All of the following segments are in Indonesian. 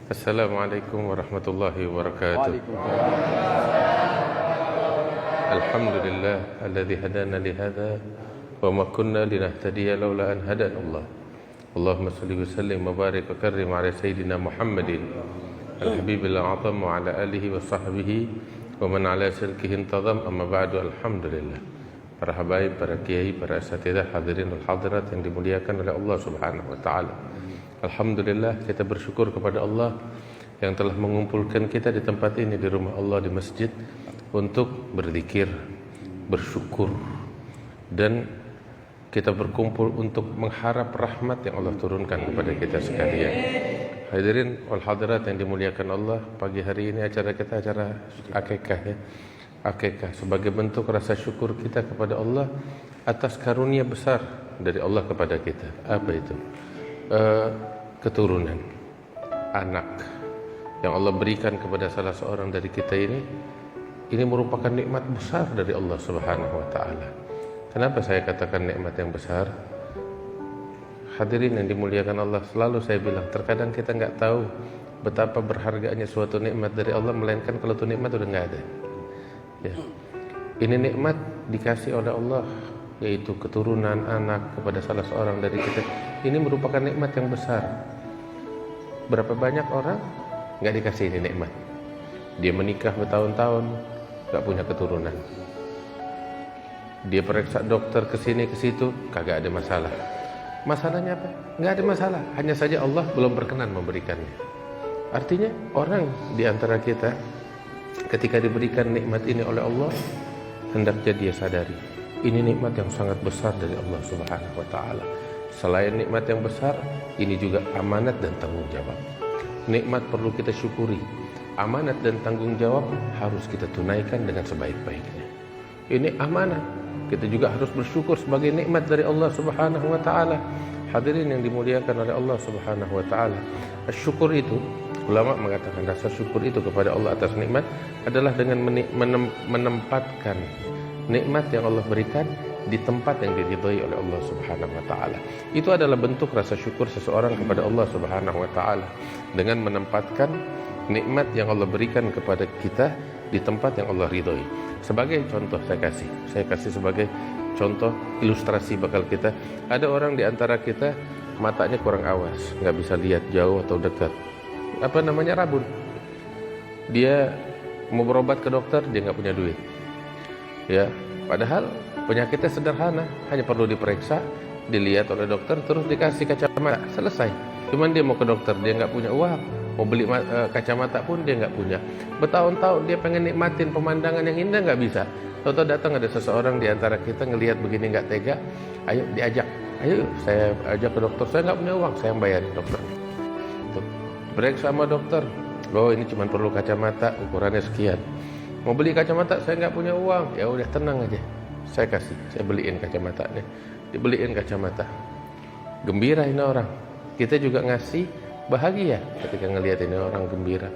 Assalamualaikum warahmatullahi wabarakatuh. Waalaikumsalam. Alhamdulillah alladzi hadana li hadza wa ma kunna linahtadiya laula an hadana Allah. Allahumma shalli wa sallim wa barik wa karrim ala sayyidina Muhammadin al-habibil a'zam wa ala alihi wa sahbihi wa man ala silkihi intazam, amma ba'du. Alhamdulillah. Para habaib, para kiai, para asatidzah, hadirin wal hadirat yang dimuliakan oleh Allah Subhanahu wa taala. Alhamdulillah, kita bersyukur kepada Allah yang telah mengumpulkan kita di tempat ini, di rumah Allah, di masjid, untuk berzikir, bersyukur, dan kita berkumpul untuk mengharap rahmat yang Allah turunkan kepada kita sekalian. Hadirin wal hadirat yang dimuliakan Allah, pagi hari ini acara kita acara akikah ya. Akikah sebagai bentuk rasa syukur kita kepada Allah atas karunia besar dari Allah kepada kita. Apa itu? Keturunan, anak yang Allah berikan kepada salah seorang dari kita ini merupakan nikmat besar dari Allah Subhanahu wa taala. Kenapa saya katakan nikmat yang besar? Hadirin yang dimuliakan Allah, selalu saya bilang, terkadang kita nggak tahu betapa berharganya suatu nikmat dari Allah, melainkan kalau itu nikmat udah nggak ada. Ya. Ini nikmat dikasih oleh Allah, yaitu keturunan anak kepada salah seorang dari kita. Ini merupakan nikmat yang besar. Berapa banyak orang nggak dikasih ini nikmat? Dia menikah bertahun-tahun nggak punya keturunan. Dia periksa dokter ke sini ke situ kagak ada masalah. Masalahnya apa? Nggak ada masalah. Hanya saja Allah belum berkenan memberikannya. Artinya orang di antara kita ketika diberikan nikmat ini oleh Allah, hendaknya dia sadari ini nikmat yang sangat besar dari Allah Subhanahu wa taala. Selain nikmat yang besar, ini juga amanat dan tanggung jawab. Nikmat perlu kita syukuri. Amanat dan tanggung jawab harus kita tunaikan dengan sebaik-baiknya. Ini amanat. Kita juga harus bersyukur sebagai nikmat dari Allah Subhanahu wa taala. Hadirin yang dimuliakan oleh Allah Subhanahu wa taala. Syukur itu, ulama mengatakan rasa syukur itu kepada Allah atas nikmat adalah dengan menempatkan nikmat yang Allah berikan di tempat yang diridhai oleh Allah Subhanahu wa taala. Itu adalah bentuk rasa syukur seseorang kepada Allah Subhanahu wa taala, dengan menempatkan nikmat yang Allah berikan kepada kita di tempat yang Allah ridhai. Sebagai contoh saya kasih sebagai contoh ilustrasi bakal kita. Ada orang di antara kita matanya kurang awas, nggak bisa lihat jauh atau dekat. Apa namanya, rabun. Dia mau berobat ke dokter, dia nggak punya duit. Ya, padahal penyakitnya sederhana, hanya perlu diperiksa, dilihat oleh dokter, terus dikasih kacamata, selesai. Cuman dia mau ke dokter, dia nggak punya uang, mau beli kacamata pun dia nggak punya. Bertahun-tahun dia pengen nikmatin pemandangan yang indah, nggak bisa. Tahu-tahu datang ada seseorang di antara kita ngelihat begini nggak tega, ayo diajak, ayo saya ajak ke dokter, saya nggak punya uang, saya yang bayarin dokter. Periksa sama dokter, oh ini cuma perlu kacamata, ukurannya sekian. Mau beli kacamata, saya nggak punya uang, ya udah tenang aja. Saya beliin kacamatanya. Dibeliin kacamata. Gembira ini orang. Kita juga ngasih bahagia ketika ngelihat ini orang gembira.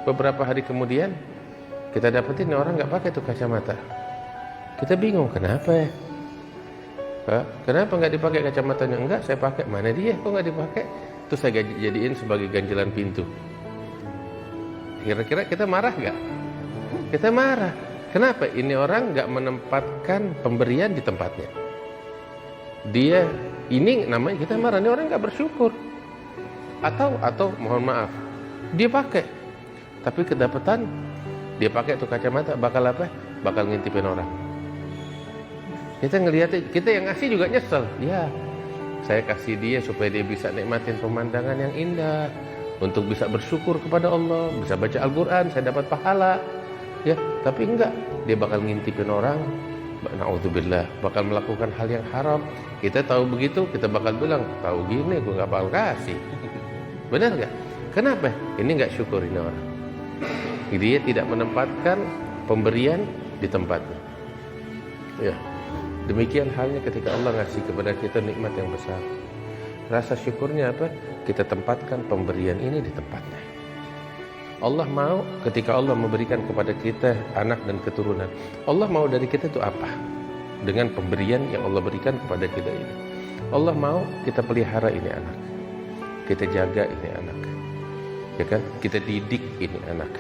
Beberapa hari kemudian kita dapetin ini orang nggak pakai tuh kacamata. Kita bingung, kenapa ya? Kenapa nggak dipakai kacamatanya? Enggak, saya pakai. Mana dia? Kok nggak dipakai? Terus saya jadiin sebagai ganjelan pintu. Kira-kira kita marah nggak? Kita marah. Kenapa? Ini orang nggak menempatkan pemberian di tempatnya. Dia, ini namanya kita marah. Ini orang nggak bersyukur. Atau mohon maaf, dia pakai, tapi kedapatan dia pakai tuh kacamata, bakal apa? Bakal ngintipin orang. Kita ngelihatnya, kita yang ngasih juga nyesel. Ya, saya kasih dia supaya dia bisa nikmatin pemandangan yang indah, untuk bisa bersyukur kepada Allah, bisa baca Al-Quran, saya dapat pahala. Ya, tapi enggak, dia bakal ngintipin orang, na'udzubillah, bakal melakukan hal yang haram. Kita tahu begitu, kita bakal bilang, tahu gini gue gak bakal kasih. Benar gak? Kenapa? Ini gak syukur ini orang. Dia tidak menempatkan pemberian di tempatnya. Ya, demikian halnya ketika Allah ngasih kepada kita nikmat yang besar. Rasa syukurnya apa? Kita tempatkan pemberian ini di tempatnya. Allah mau ketika Allah memberikan kepada kita anak dan keturunan, Allah mau dari kita itu apa? Dengan pemberian yang Allah berikan kepada kita ini, Allah mau kita pelihara ini anak, kita jaga ini anak, ya kan? Kita didik ini anak,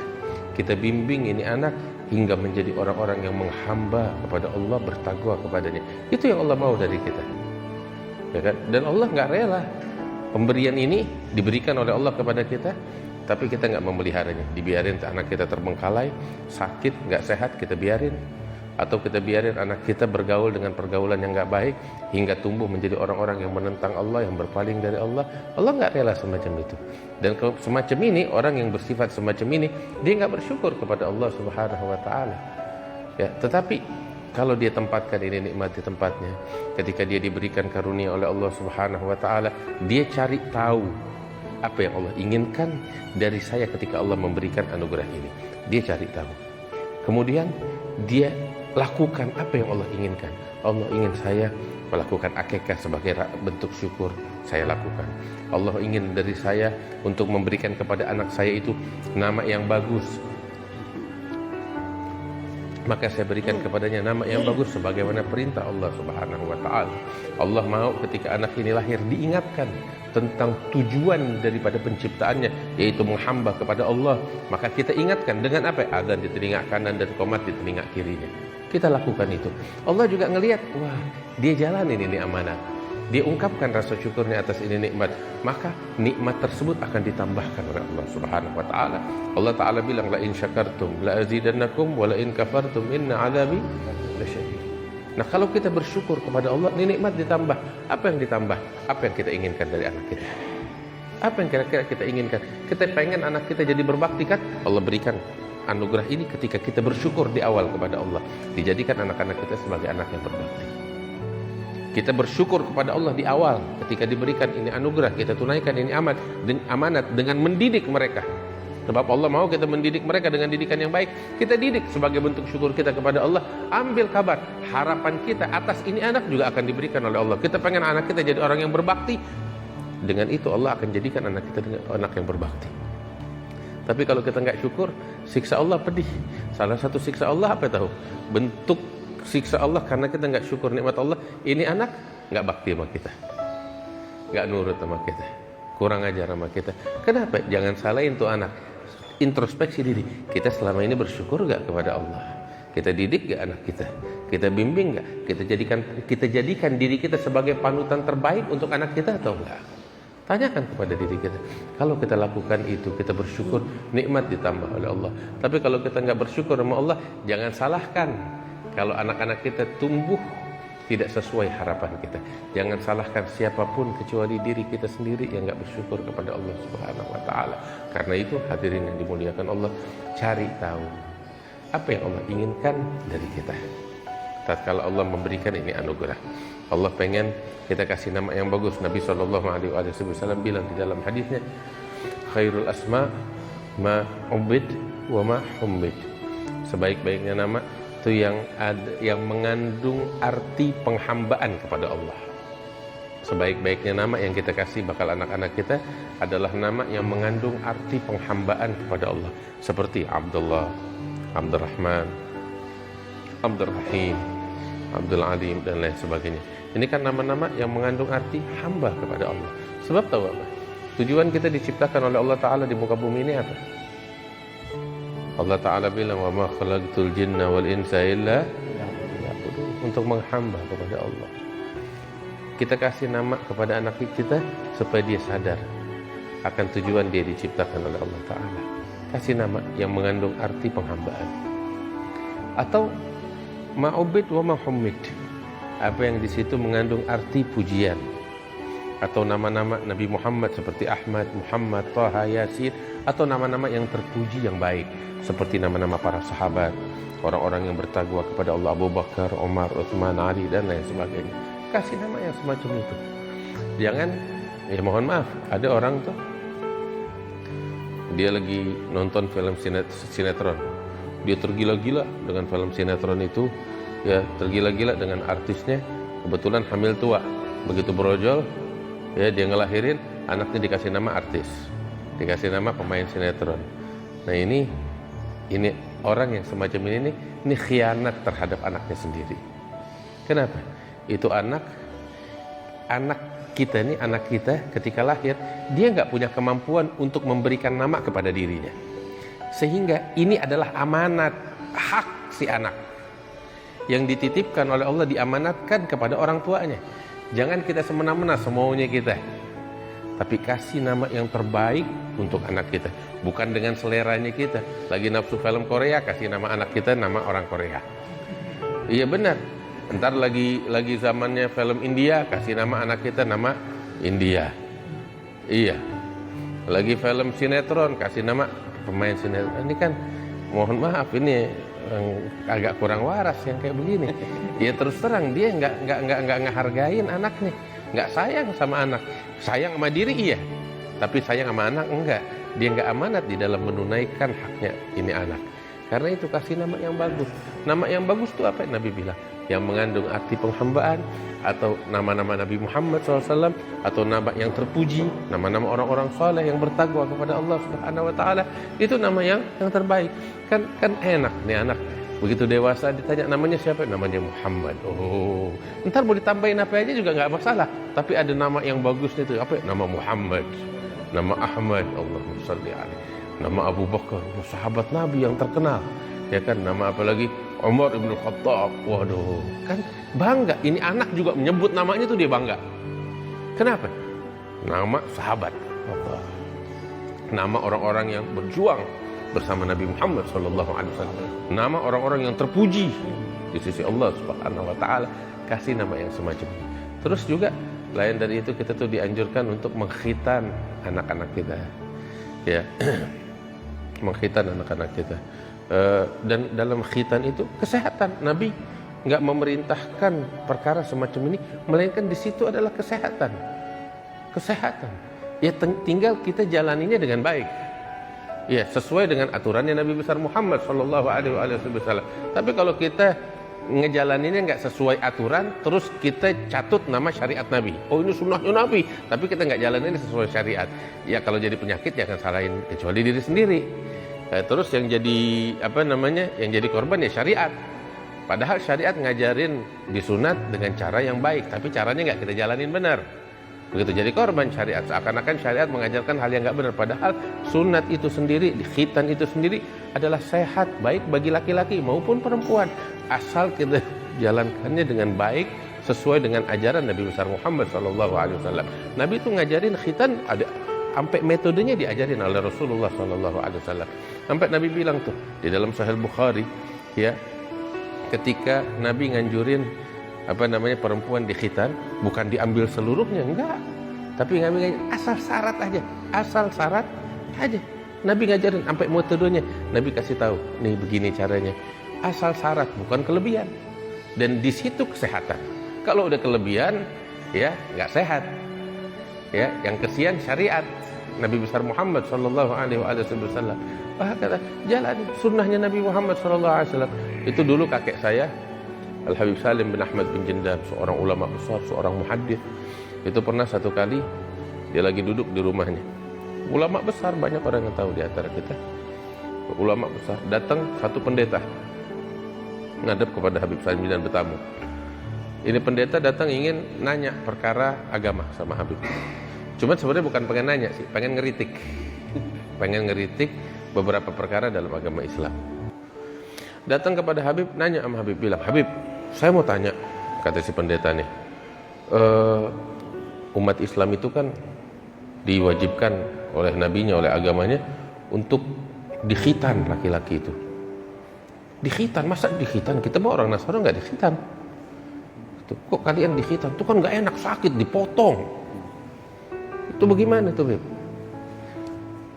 kita bimbing ini anak hingga menjadi orang-orang yang menghamba kepada Allah, bertakwa kepadanya. Itu yang Allah mau dari kita, ya kan? Dan Allah nggak rela pemberian ini diberikan oleh Allah kepada kita, tapi kita nggak memeliharanya. Dibiarin anak kita terbengkalai, sakit, nggak sehat, kita biarin. Atau kita biarin anak kita bergaul dengan pergaulan yang nggak baik hingga tumbuh menjadi orang-orang yang menentang Allah, yang berpaling dari Allah. Allah nggak rela semacam itu. Dan semacam ini, orang yang bersifat semacam ini, dia nggak bersyukur kepada Allah Subhanahu Wa Taala. Ya, tetapi kalau dia tempatkan ini nikmat di tempatnya, ketika dia diberikan karunia oleh Allah Subhanahu Wa Taala, dia cari tahu apa yang Allah inginkan dari saya ketika Allah memberikan anugerah ini. Dia cari tahu. Kemudian dia lakukan apa yang Allah inginkan. Allah ingin saya melakukan akikah sebagai bentuk syukur, saya lakukan. Allah ingin dari saya untuk memberikan kepada anak saya itu nama yang bagus, maka saya berikan kepadanya nama yang bagus sebagaimana perintah Allah Subhanahu Wa Taala. Allah mau ketika anak ini lahir diingatkan tentang tujuan daripada penciptaannya, yaitu menghamba kepada Allah. Maka kita ingatkan dengan apa? Adzan di telinga kanan dan qomat di telinga kirinya. Kita lakukan itu. Allah juga ngelihat, wah, dia jalanin ini amanat. Dia ungkapkan rasa syukurnya atas ini nikmat, maka nikmat tersebut akan ditambahkan oleh Allah Subhanahu Wa Taala. Allah Taala bilang, la in syakartum la azidannakum wa la in kafartum inna adzabi lasyadid. Nah, kalau kita bersyukur kepada Allah, ini nikmat ditambah. Apa yang ditambah? Apa yang kita inginkan dari anak kita? Apa yang kira-kira kita inginkan? Kita pengen anak kita jadi berbakti kan? Allah berikan anugerah ini ketika kita bersyukur di awal kepada Allah. Dijadikan anak-anak kita sebagai anak yang berbakti. Kita bersyukur kepada Allah di awal ketika diberikan ini anugerah, kita tunaikan ini amanat dengan mendidik mereka. Sebab Allah mau kita mendidik mereka dengan didikan yang baik. Kita didik sebagai bentuk syukur kita kepada Allah. Ambil kabar, harapan kita atas ini anak juga akan diberikan oleh Allah. Kita pengen anak kita jadi orang yang berbakti. Dengan itu Allah akan jadikan anak kita dengan anak yang berbakti. Tapi kalau kita nggak syukur, siksa Allah pedih. Salah satu siksa Allah apa tahu? Bentuk siksa Allah karena kita nggak syukur nikmat Allah. Ini anak nggak bakti sama kita, nggak nurut sama kita, kurang ajar sama kita. Kenapa? Jangan salahin tuh anak. Introspeksi diri. Kita selama ini bersyukur nggak kepada Allah? Kita didik nggak anak kita? Kita bimbing nggak? Kita jadikan diri kita sebagai panutan terbaik untuk anak kita atau enggak? Tanyakan kepada diri kita. Kalau kita lakukan itu, kita bersyukur, nikmat ditambah oleh Allah. Tapi kalau kita nggak bersyukur sama Allah, jangan salahkan kalau anak-anak kita tumbuh tidak sesuai harapan kita. Jangan salahkan siapapun kecuali diri kita sendiri yang nggak bersyukur kepada Allah Subhanahu Wa Taala. Karena itu, hadirin yang dimuliakan Allah, cari tahu apa yang Allah inginkan dari kita. Tatkala Allah memberikan ini anugerah, Allah pengen kita kasih nama yang bagus. Nabi SAW bilang di dalam hadisnya, khairul asma ma ubid wa ma hummid. Sebaik-baiknya nama itu yang mengandung arti penghambaan kepada Allah. Sebaik-baiknya nama yang kita kasih bakal anak-anak kita adalah nama yang mengandung arti penghambaan kepada Allah, seperti Abdullah, Abdurrahman, Abdurrahim, Abdul Alim, dan lain sebagainya. Ini kan nama-nama yang mengandung arti hamba kepada Allah. Sebab tahu apa? Tujuan kita diciptakan oleh Allah Ta'ala di muka bumi ini apa? Allah Ta'ala bilang, wa ma khalaqtul jinna wal insa illa liya'budun, untuk menghamba kepada Allah. Kita kasih nama kepada anak kita supaya dia sadar akan tujuan dia diciptakan oleh Allah Ta'ala. Kasih nama yang mengandung arti penghambaan. Atau ma'ubid wa ma'humid, apa yang di situ mengandung arti pujian. Atau nama-nama Nabi Muhammad seperti Ahmad, Muhammad, Taha, Yasin. Atau nama-nama yang terpuji yang baik, seperti nama-nama para sahabat, orang-orang yang bertakwa kepada Allah, Abu Bakar, Umar, Utsman, Ali, dan lain sebagainya. Kasih nama yang semacam itu. Jangan, ya mohon maaf, ada orang tuh dia lagi nonton film sinetron, dia tergila-gila dengan film sinetron itu, ya tergila-gila dengan artisnya. Kebetulan hamil tua, begitu brojol, ya dia ngelahirin anaknya, dikasih nama artis, dikasih nama pemain sinetron. Nah ini orang yang semacam ini khianat terhadap anaknya sendiri. Kenapa? Itu anak kita nih, anak kita ketika lahir, dia nggak punya kemampuan untuk memberikan nama kepada dirinya. Sehingga ini adalah amanat, hak si anak yang dititipkan oleh Allah, diamanatkan kepada orang tuanya. Jangan kita semena-mena semaunya kita, tapi kasih nama yang terbaik untuk anak kita, bukan dengan seleranya kita. Lagi nafsu film Korea, kasih nama anak kita nama orang Korea. Iya benar. Ntar lagi zamannya film India, kasih nama anak kita nama India. Iya. Lagi film sinetron, kasih nama pemain sinetron. Ini kan mohon maaf, ini agak kurang waras yang kayak begini. Ya terus terang dia nggak ngehargain anaknya, nggak sayang sama anak. Sayang sama diri iya, tapi sayang sama anak enggak. Dia nggak amanat di dalam menunaikan haknya ini anak. Karena itu kasih nama yang bagus. Nama yang bagus itu apa yang Nabi bilang? Yang mengandung arti penghambaan, atau nama-nama Nabi Muhammad SAW, atau nama yang terpuji, nama-nama orang-orang saleh yang bertakwa kepada Allah Subhanahu Wa Taala. Itu nama yang terbaik. Kan enak nih anak. Begitu dewasa ditanya namanya siapa? Namanya Muhammad. Oh, ntar mau ditambahin apa aja juga nggak masalah. Tapi ada nama yang bagus itu apa? Nama Muhammad, nama Ahmad, Allahumma shalli alaihi, nama Abu Bakar, sahabat Nabi yang terkenal. Ya kan, nama apa lagi? Umar ibn Khattab. Waduh, kan bangga. Ini anak juga menyebut namanya tuh dia bangga. Kenapa? Nama sahabat. Nama orang-orang yang berjuang bersama Nabi Muhammad SAW. Nama orang-orang yang terpuji di sisi Allah Subhanahu Wa Taala. Kasih nama yang semacam ini. Terus juga lain dari itu, kita tuh dianjurkan untuk mengkhitan anak-anak kita. Ya, mengkhitan anak-anak kita. Dan dalam khitan itu kesehatan. Nabi nggak memerintahkan perkara semacam ini, melainkan di situ adalah kesehatan. Ya tinggal kita jalaninya dengan baik. Ya sesuai dengan aturannya Nabi besar Muhammad Shallallahu Alaihi Wasallam. Tapi kalau kita ngejalaninnya nggak sesuai aturan, terus kita catut nama syariat Nabi. Oh ini sunnahnya Nabi, tapi kita nggak jalanin sesuai syariat. Ya kalau jadi penyakit jangan salahin kecuali diri sendiri. Terus yang jadi yang jadi korban ya syariat. Padahal syariat ngajarin disunat dengan cara yang baik, tapi caranya nggak kita jalanin benar. Begitu jadi korban syariat, seakan-akan syariat mengajarkan hal yang nggak benar. Padahal sunat itu sendiri, khitan itu sendiri adalah sehat, baik bagi laki-laki maupun perempuan, asal kita jalankannya dengan baik sesuai dengan ajaran Nabi besar Muhammad SAW. Nabi itu ngajarin khitan ada sampai metodenya diajarin oleh Rasulullah SAW. Sampai Nabi bilang tuh di dalam Sahih Bukhari, ya, ketika Nabi nganjurin perempuan di khitan, bukan diambil seluruhnya, enggak, tapi Nabi ngajarin asal syarat aja. Nabi ngajarin sampai metodenya. Nabi kasih tahu, nih begini caranya. Asal syarat, bukan kelebihan. Dan di situ kesehatan. Kalau udah kelebihan, ya nggak sehat. Ya, yang kesian syariat Nabi besar Muhammad Sallallahu Alaihi Wasallam. Kata jalan sunnahnya Nabi Muhammad Sallallahu Alaihi Wasallam. Itu dulu kakek saya Al Habib Salim bin Ahmad bin Jindab, seorang ulama besar, seorang muhaddits. Itu pernah satu kali dia lagi duduk di rumahnya. Ulama besar, banyak orang yang tahu di antara kita. Ulama besar, datang satu pendeta ngadep kepada Habib Salim dan bertamu. Ini pendeta datang ingin nanya perkara agama sama Habib. Cuman sebenarnya bukan pengen nanya sih, pengen ngeritik. Pengen ngeritik beberapa perkara dalam agama Islam. Datang kepada Habib, nanya sama Habib, bilang, Habib, saya mau tanya, kata si pendeta nih, umat Islam itu kan diwajibkan oleh nabinya, oleh agamanya untuk dikhitan laki-laki itu. Dikhitan, masa dikhitan? Kita mau orang Nasrani nggak dikhitan. Kok kalian dikhitan? Itu kan nggak enak, sakit, dipotong. Itu bagaimana tuh, Habib?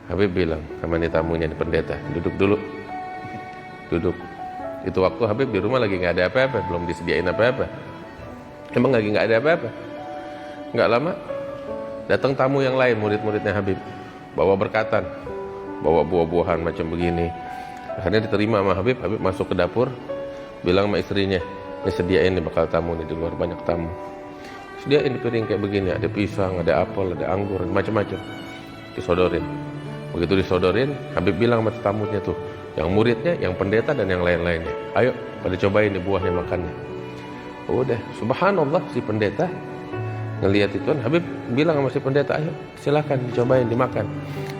Habib bilang sama nih tamunya, nih pendeta, duduk dulu. Duduk. Itu waktu Habib di rumah lagi nggak ada apa-apa, belum disediain apa-apa. Emang lagi nggak ada apa-apa. Nggak lama datang tamu yang lain, murid-muridnya Habib, bawa berkatan, bawa buah-buahan macam begini. Akhirnya diterima sama Habib. Habib masuk ke dapur, bilang sama istrinya, ini sediain nih bakal tamu nih, di luar banyak tamu. Sediain di piring kayak begini, ada pisang, ada apel, ada anggur, macam-macam. Disodorin. Begitu disodorin, Habib bilang sama tamunya tuh, yang muridnya, yang pendeta dan yang lain-lainnya, ayo pada cobain nih buahnya, makannya. Udah, subhanallah, si pendeta ngelihat itu kan, Habib bilang sama si pendeta, ayo silakan dicobain dimakan.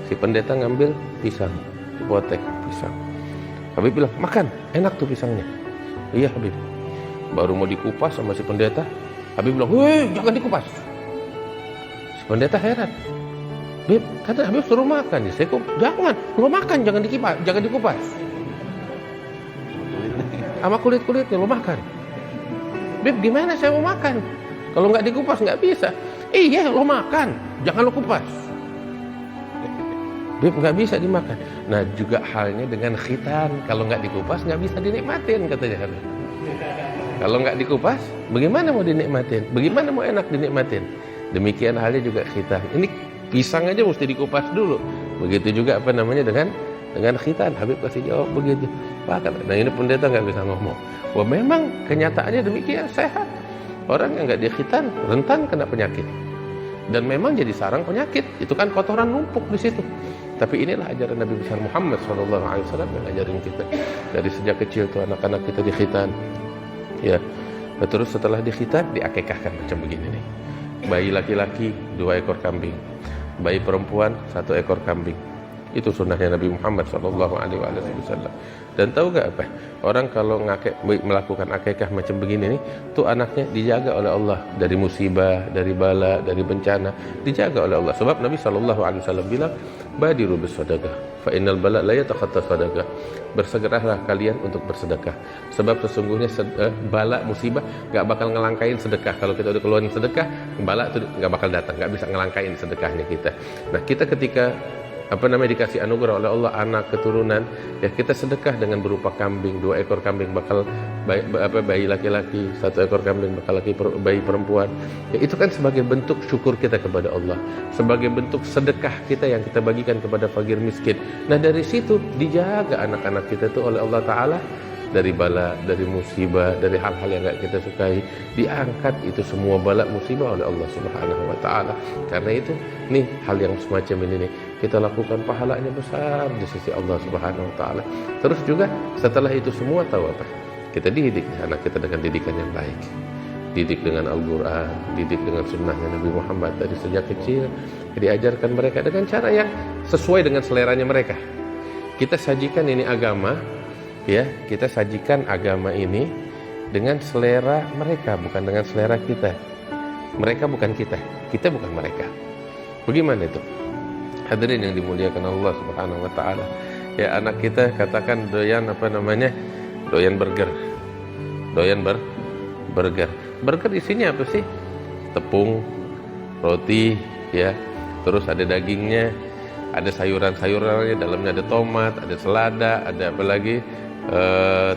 Si pendeta ngambil pisang, dipotek pisang. Habib bilang, makan, enak tuh pisangnya. Iya Habib. Baru mau dikupas sama si pendeta, Habib bilang, weh jangan dikupas. Si pendeta heran, Habib, kata Habib suruh makan. Saya kok jangan, lo makan jangan dikupas. Sama kulit-kulitnya lo makan. Habib gimana saya mau makan? Kalau nggak dikupas nggak bisa. Iya lo makan, jangan lo kupas. Beb nggak bisa dimakan. Nah juga halnya dengan khitan, kalau nggak dikupas nggak bisa dinikmatin katanya Habib. Kalau nggak dikupas, bagaimana mau dinikmatin? Bagaimana mau enak dinikmatin? Demikian halnya juga khitan. Ini pisang aja mesti dikupas dulu. Begitu juga apa namanya dengan khitan. Habib kasih jawab begitu. Nah ini pendeta nggak bisa ngomong. Wah memang kenyataannya demikian, sehat. Orang yang nggak dikhitan rentan kena penyakit. Dan memang jadi sarang penyakit. Itu kan kotoran numpuk di situ. Tapi inilah ajaran Nabi besar Muhammad SAW yang ajarin kita. Dari sejak kecil tuh anak-anak kita dikhitan. Ya. Terus setelah dikhitan diakekahkan macam begini nih. Bayi laki-laki 2 ekor kambing. Bayi perempuan 1 ekor kambing. Itu sunnahnya Nabi Muhammad SAW. Dan tahu gak apa? Orang kalau melakukan akikah macam begini nih, tuh anaknya dijaga oleh Allah dari musibah, dari bala, dari bencana, dijaga oleh Allah. Sebab Nabi SAW bilang, badiru bisadaqah, fa innal bala la yatakhatta sadaqah. Bersegeralah kalian untuk bersedekah. Sebab sesungguhnya bala, musibah gak bakal ngelangkain sedekah. Kalau kita udah keluarin sedekah, bala itu gak bakal datang, gak bisa ngelangkain sedekahnya kita. Nah kita ketika dikasih anugerah oleh Allah anak keturunan, ya kita sedekah dengan berupa kambing, 2 ekor kambing bakal bayi laki-laki, 1 ekor kambing bakal bayi perempuan. Ya itu kan sebagai bentuk syukur kita kepada Allah, sebagai bentuk sedekah kita yang kita bagikan kepada fakir miskin. Nah dari situ dijaga anak-anak kita tuh oleh Allah Ta'ala dari bala, dari musibah, dari hal-hal yang gak kita sukai. Diangkat itu semua bala musibah oleh Allah Subhanahu wa Ta'ala. Karena itu nih hal yang semacam ini nih kita lakukan, pahalanya besar di sisi Allah Subhanahu wa Ta'ala. Terus juga setelah itu semua tahu apa? Kita didik anak kita dengan didikan yang baik. Didik dengan Al-Quran, didik dengan sunnahnya Nabi Muhammad dari sejak kecil. Diajarkan mereka dengan cara yang sesuai dengan seleranya mereka. Kita sajikan ini agama, ya, kita sajikan agama ini dengan selera mereka, bukan dengan selera kita. Mereka bukan kita bukan mereka. Bagaimana itu? Hadirin yang dimuliakan Allah Subhanahu wa Ta'ala. Ya anak kita katakan doyan doyan burger. Burger. Burger isinya apa sih? Tepung, roti, ya. Terus ada dagingnya, ada sayuran-sayurannya, dalamnya ada tomat, ada selada, ada apa lagi?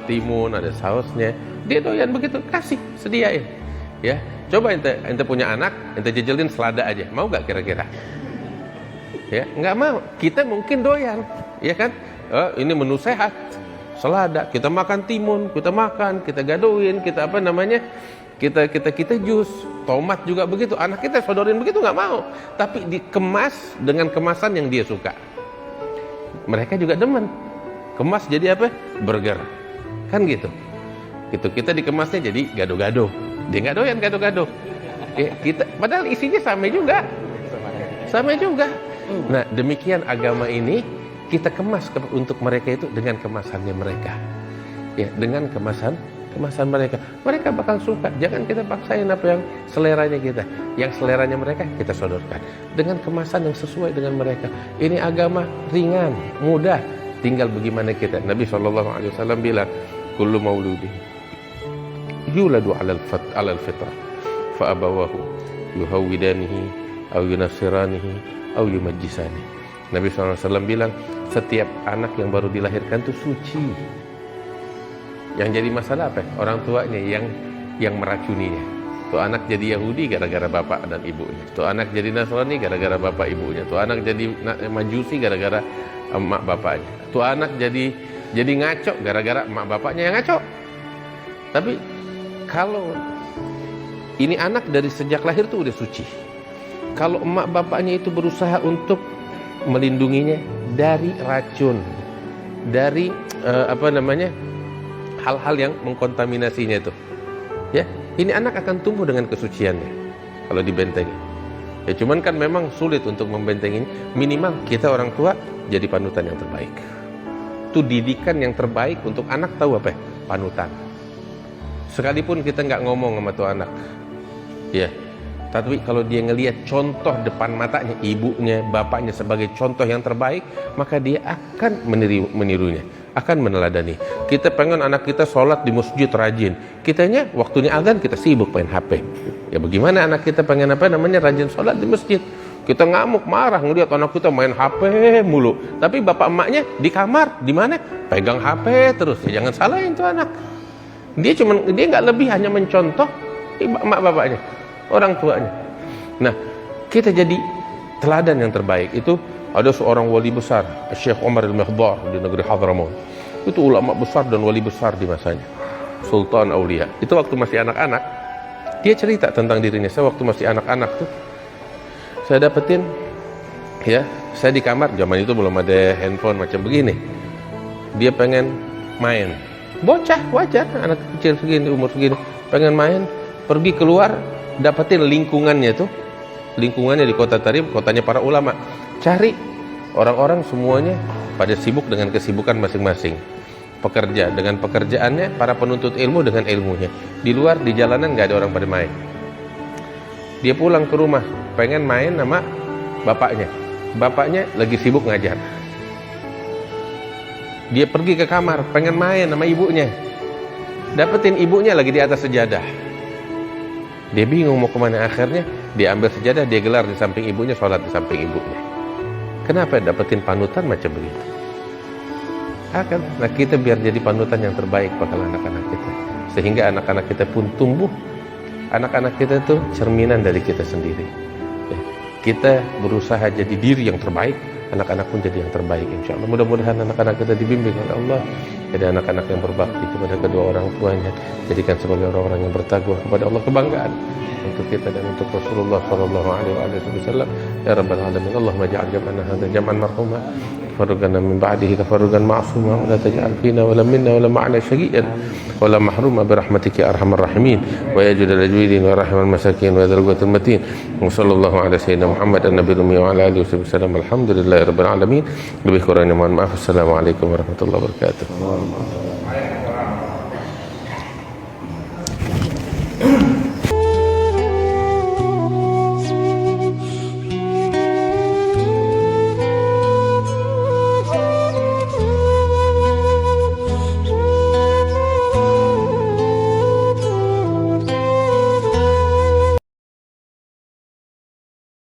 Timun, ada sausnya. Dia doyan begitu, kasih, sediain. Ya, coba ente punya anak, ente jejelin selada aja, mau gak kira-kira? Ya, nggak mau. Kita mungkin doyan, ya kan? Ini menu sehat, selada. Kita makan timun, kita gadoin, kita kita jus, tomat juga begitu. Anak kita sodorin begitu nggak mau, tapi dikemas dengan kemasan yang dia suka. Mereka juga demen. Kemas jadi apa? Burger, kan gitu. Gitu kita dikemasnya jadi gado-gado. Dia nggak doyan gado-gado. Ya, padahal isinya sama juga. Nah demikian agama ini kita kemas untuk mereka itu dengan kemasannya mereka, ya dengan kemasan mereka. Mereka bakal suka. Jangan kita paksain apa yang seleranya kita, yang seleranya mereka kita sodorkan dengan kemasan yang sesuai dengan mereka. Ini agama ringan, mudah. Tinggal bagaimana kita. Nabi SAW bilang, kullu mauludin yuladu alal fitrah fa abawahu yuhawidanihi au yunasiranihi au yumajjisani. Nabi SAW bilang, setiap anak yang baru dilahirkan itu suci. Yang jadi masalah apa? Orang tuanya yang meracuninya. Tuh anak jadi Yahudi gara-gara bapak dan ibunya. Tuh anak jadi Nasrani gara-gara bapak ibunya. Tuh anak jadi Majusi gara-gara emak bapaknya. Tuh anak jadi ngaco gara-gara emak bapaknya yang ngaco. Tapi kalau ini anak dari sejak lahir tuh udah suci. Kalau emak bapaknya itu berusaha untuk melindunginya dari racun, dari hal-hal yang mengkontaminasinya itu, ya, ini anak akan tumbuh dengan kesuciannya. kalau dibentengi. Ya cuman kan memang sulit untuk membentenginya. Minimal kita orang tua jadi panutan yang terbaik. Itu didikan yang terbaik untuk anak, tahu apa? Panutan. Sekalipun kita nggak ngomong sama tuh anak, ya, tapi kalau dia ngelihat contoh depan matanya, ibunya, bapaknya sebagai contoh yang terbaik, maka dia akan menirunya, akan meneladani. Kita pengen anak kita sholat di masjid rajin, kitanya waktunya azan kita sibuk main HP. Ya bagaimana anak kita pengen rajin sholat di masjid? Kita ngamuk, marah ngelihat anak kita main HP mulu. Tapi bapak emaknya di kamar, di mana? Pegang HP terus. Ya jangan salahin tuh anak. Dia nggak lebih, hanya mencontoh emak bapaknya, orang tuanya. Nah, kita jadi teladan yang terbaik. Itu ada seorang wali besar, Syekh Umar al-Mihdar di negeri Hadramaut. Itu ulama besar dan wali besar di masanya, Sultan Aulia. Itu waktu masih anak-anak, dia cerita tentang dirinya. Saya waktu masih anak-anak tuh, saya dapetin, ya, saya di kamar, zaman itu belum ada handphone macam begini. Dia pengen main, bocah wajar, anak kecil segini, umur segini, pengen main, pergi keluar, dapetin lingkungannya tuh, lingkungannya di kota tadi, kotanya para ulama. Cari orang-orang semuanya pada sibuk dengan kesibukan masing-masing. Pekerja dengan pekerjaannya, para penuntut ilmu dengan ilmunya. Di luar, di jalanan nggak ada orang pada main. Dia pulang ke rumah, pengen main sama bapaknya. Bapaknya lagi sibuk ngajar. Dia pergi ke kamar, pengen main sama ibunya. Dapetin ibunya lagi di atas sejadah. Dia bingung mau kemana. Akhirnya dia ambil sejadah, dia gelar di samping ibunya, sholat di samping ibunya. Kenapa? Dapetin panutan macam begitu. Nah kita biar jadi panutan yang terbaik bakal anak-anak kita, sehingga anak-anak kita pun tumbuh. Anak-anak kita itu cerminan dari kita sendiri. Kita berusaha jadi diri yang terbaik, anak-anak pun jadi yang terbaik, insya Allah. Mudah-mudahan anak-anak kita dibimbing oleh Allah, jadi anak-anak yang berbakti kepada kedua orang tuanya, jadikan sebagai orang-orang yang bertakwa kepada Allah, kebanggaan untuk kita dan untuk Rasulullah sallallahu alaihi wasallam. Ya rabbal alamin, Allahumma ja'al jam'ana hadza jam'an marhuma, tafarraqana min ba'dihi tafarruqan ma'suma, wa la taj'al fina wa la minna wa la ma'ana syaqiyyan wa la mahruma bi rahmatika ya arhamar rahimin wa ya jadal ajwidin wa rahmal masakin wa dzal quwwatil matin. Wa sallallahu ala sayyidina Muhammad an-nabiyil ummi wa ala alihi wasallam. Alhamdulillahi rabbil alamin. Lebih kurangnya mohon maaf. Assalamualaikum warahmatullahi wabarakatuh.